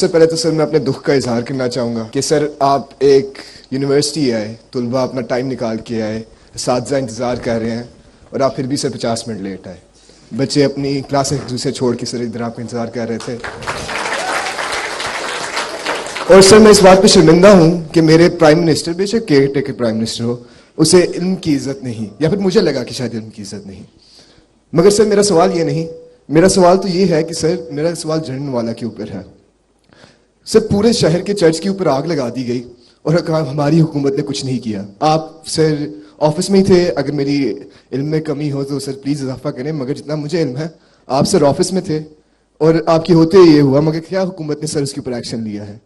سے پہلے تو سر میں اپنے دکھ کا اظہار کرنا چاہوں گا کہ سر آپ ایک یونیورسٹی آئے، طلبہ اپنا ٹائم نکال کے آئے، اساتذہ انتظار کر رہے ہیں اور آپ پھر بھی سر 50 منٹ لیٹ آئے. بچے اپنی کلاس ایک دوسرے چھوڑ کے سر ادھر آپ کا انتظار کر رہے تھے. اور سر میں اس بات پہ شرمندہ ہوں کہ میرے پرائم منسٹر، بے شک کیئر ٹیکر پرائم منسٹر ہو، اسے علم کی عزت نہیں، یا پھر مجھے لگا کہ شاید علم کی عزت نہیں. مگر سر میرا سوال یہ نہیں، میرا سوال تو یہ ہے کہ سر میرا سوال جنرل والا کے اوپر ہے. سر پورے شہر کے چرچ کے اوپر آگ لگا دی گئی اور ہماری حکومت نے کچھ نہیں کیا. آپ سر آفس میں ہی تھے، اگر میری علم میں کمی ہو تو سر پلیز اضافہ کریں، مگر جتنا مجھے علم ہے آپ سر آفس میں تھے اور آپ کے ہوتے یہ ہوا، مگر کیا حکومت نے سر اس کے اوپر ایکشن لیا ہے؟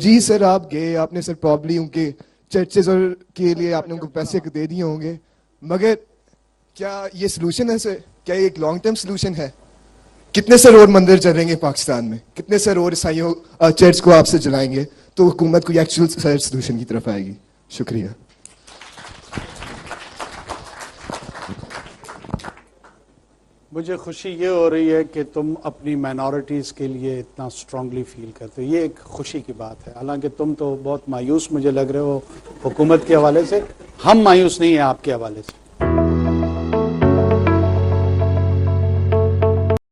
جی سر آپ گئے، آپ نے سر پرابلی ان کے چرچز اور کے لیے آپ نے ان کو پیسے دے دیے ہوں گے، مگر کیا یہ سلوشن ہے سر؟ کیا یہ ایک لانگ ٹرم سلوشن ہے؟ کتنے سر اور مندر چلیں گے پاکستان میں؟ کتنے سر اور عیسائیوں چرچ کو آپ سے جلائیں گے تو حکومت کو ایکچوئل سر سلوشن کی طرف آئے گی؟ شکریہ. مجھے خوشی یہ ہو رہی ہے کہ تم اپنی مائنورٹیز کے لیے اتنا اسٹرانگلی فیل کرتے ہو، یہ ایک خوشی کی بات ہے. حالانکہ تم تو بہت مایوس مجھے لگ رہے ہو حکومت کے حوالے سے. ہم مایوس نہیں ہیں آپ کے حوالے سے.